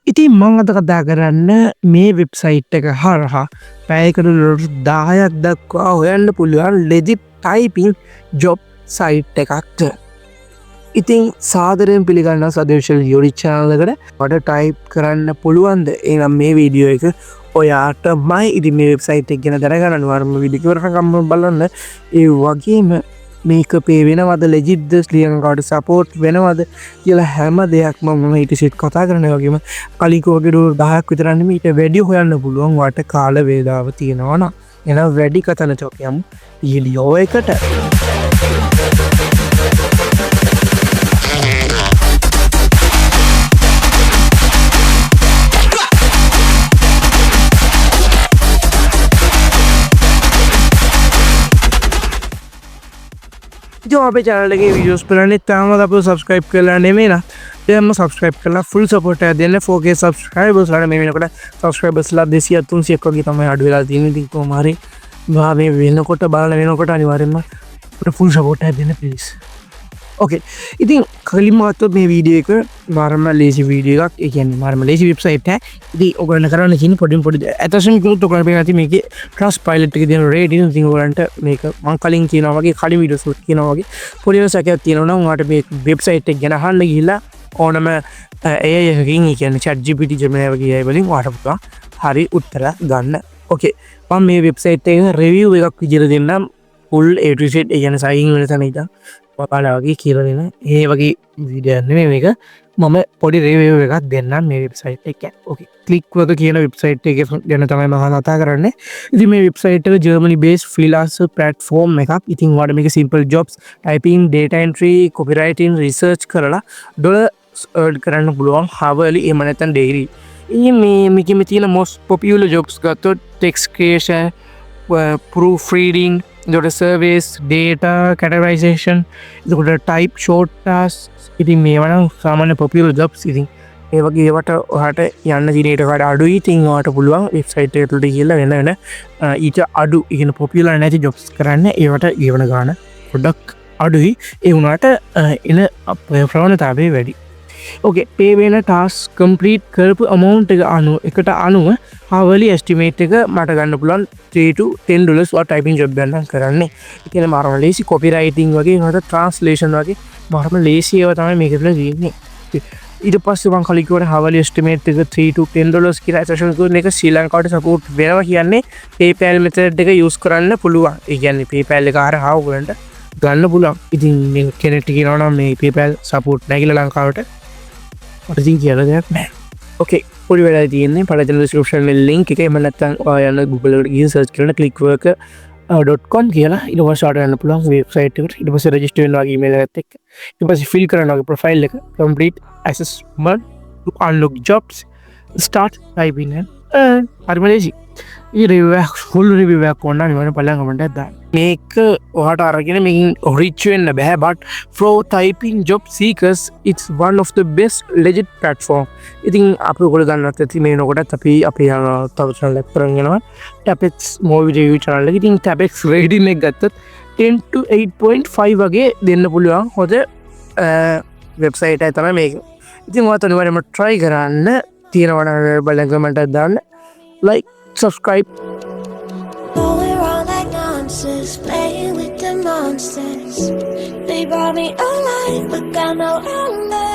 ඉතින් මං අද කතා කරන්න මේ වෙබ්සයිට් එක හරහා පැයකට $10ක් දක්වා හොයන්න පුළුවන් ලෙජිට් ටයිපින් ජොබ් සයිට් එකක්ද. ඉතින් සාදරයෙන් පිළිගන්න සදේශල් යොරි channel එකට මට ටයිප් කරන්න පුළුවන්ද? එහෙනම් මේ වීඩියෝ එක ඔයාටමයි. ඉතින් මේ වෙබ්සයිට් එක ගැන දැනගන්න අනිවාර්යයෙන්ම වීඩියෝ කරනකම් බලන්න. ඒ වගේම මේක පේ වෙනවද, ලෙජිට්ද, ශ්‍රී ලංකාවට සපෝට් වෙනවද කියලා හැම දෙයක්ම මම ඊට සිට කතා කරනවා. වගේම කලින් කෝගේ ඩොලර් 10ක් විතර නම් ඊට වැඩි හොයන්න පුළුවන් වට කාල වේලාව තියෙනවා නම්. එහෙනම් වැඩි කතන චොකියම් වීඩියෝ එකට. जो आपे चैनल के वीडियोस बनाने ताम आप सब्सक्राइब करने में ना हम सब्सक्राइब करना फुल सपोर्ट है देने 4K सब्सक्राइबर्स लाने में मेरे को सब्सक्राइबर्स ला देसी तुम से को की तमें अडवेला दिन दिन को हमारे वहाँ में वेनो कोटा बाल वेनो कोटा अनिवार्य में फुल सपोर्ट है देने प्लीज़. ओके ඉතින් කලින්ම අතොත් මේ වීඩියෝ එක මාරම ලේසි වීඩියෝ එකක්. ඒ කියන්නේ මාරම ලේසි වෙබ්සයිට් එක. ඉතින් ඔයගොල්ලෝ කරන්න තියෙන පොඩි ඇතසන් කිව්වොත් ඔයගොල්ලෝ පේන ඇති මේකේ Trustpilot එකේ තියෙන රේටින්. ඉතින් ඔයගොල්ලන්ට මේක මම කලින් කියනවා වගේ කලින් වීඩියෝස් වල කියනවා වගේ පොඩි වෙනසක් තියෙනවා නම් ඔයාලට මේ වෙබ්සයිට් එක ගැන අහන්න ගිහිල්ලා ඕනම AI එකකින් ඒ කියන්නේ ChatGPT Gemini වගේ AI වලින් ඔයාලට පුළුවන් හරි උත්තර ගන්න. ඕකේ මම මේ වෙබ්සයිට් එකේ රිවිව් එකක් විදිහට දෙන්නම්. full A to Z ඒ කියන්නේ සයින් වෙන තැන ඉඳන් ඔයාලා වගේ කියලා දෙන ඒ වගේ වීඩියෝ නෙමෙයි මේක. මම පොඩි රිවිව් එකක් දෙන්නම් මේ වෙබ්සයිට් එක. ඕකේ ක්ලික් වර්ක කියන වෙබ්සයිට් එක ගැන තමයි මම කතා කරන්නේ. ඉතින් මේ වෙබ්සයිට් එක ජර්මනි බේස්ඩ් ෆ්‍රීලාන්සර් ප්ලැට්ෆෝම් එකක්. ඉතින් ඔයාලට මේක simple jobs, typing, data entry, copywriting, research කරලා ඩොලර් earn කරන්න පුළුවන් hourly එහෙම නැත්නම් daily. ඉතින් මේකෙම තියෙන most popular jobs ගත්තොත් text creation, proofreading, surveys, data categorization, type short tasks. ඉතින් මේවා නම් සාමාන්‍ය popular jobs. ඉතින් ඒ වගේ ඒවට ඔයාලට යන්න දින ඊට වඩා අඩුයි. ඉතින් ඔයාලට පුළුවන් වෙබ්සයිට් එකට ගිහලා වෙන ඊට අඩු ඉගෙන popular නැති jobs කරන්න. ඒවට ඊවන ගන්න පොඩ්ඩක් අඩුයි. ඒ වුණාට එන ප්‍රවණතාවය වැඩි. ඕකේ පේ වෙන ටාස්ක් කම්ප්ලීට් කරපු amount එක එකට අනුව hourly estimate එක මට ගන්න පුළුවන් $3 to $10 වා ටයිපින් ජොබ් එකක් නම් කරන්නේ. ඒ කියන්නේ මාරම ලේසි කොපිරයිටින් වගේ නේද ට්‍රාන්ස්ලේෂන් වගේ මාරම ලේසි ඒවා තමයි මේක තුළ තියෙන්නේ. ඊට පස්සේ මම කලින් කිව්වනේ hourly estimate එක $3 to $10 කියලා ඇසෙෂන් කරන එක ශ්‍රී ලංකාවට සපෝට් වෙනවා කියන්නේ PayPal method එක use කරන්න පුළුවන්. ඒ කියන්නේ PayPal එක හරහා ඔයගලන්ට ගන්න පුළුවන්. ඉතින් මේ කෙනෙක්ට කියනවා නම් මේ PayPal support නැහැ කියලා ලංකාවට ඉතින් කියලා දෙයක් නැහැ. ඕකේ පොඩි වෙලා තියෙන්නේ පළවෙනි description එකේ link එක. එහෙම නැත්නම් ඔයා යන Google එකට ගිහින් search කරන clickwork.com කියලා ඊට පස්සේ ඔයාලට යන්න පුළුවන් වෙබ්සයිට් එකට. ඊට පස්සේ register වෙනවා වගේ email එකත් එක්ක. ඊට පස්සේ fill කරනවා වගේ profile එක, complete assessment to unlock jobs, start typing and හරිම ලේසි. ඊ රිවිව් එක full රිවිව් එකක් ඕන නම් මම පළවෙනි කමෙන්ට් එකක් දාන්න. මේක ඔයාලට අරගෙන මේකින් rich වෙන්න බෑ, but for typing job seekers it's one of the best legit platform. ඉතින් අපි ඔයගොල්ලෝ දන්නත් ඇති මේ වෙනකොටත් අපි අපේ තව channel එකක් කරන් යනවා Tapex movie review channel එක. ඉතින් Tapex rating එක ගත්තත් 10 to 8.5 වගේ දෙන්න පුළුවන් හොඳ වෙබ්සයිට් එකක් තමයි මේක. ඉතින් ඔයාලට අනිවාර්යයෙන්ම try කරන්න. තියෙනවා නම් බලන්න කමෙන්ට් එකක් දාන්න. like, subscribe. Going around like nonsense, playing with the monsters. They brought me alive, but got no outlet.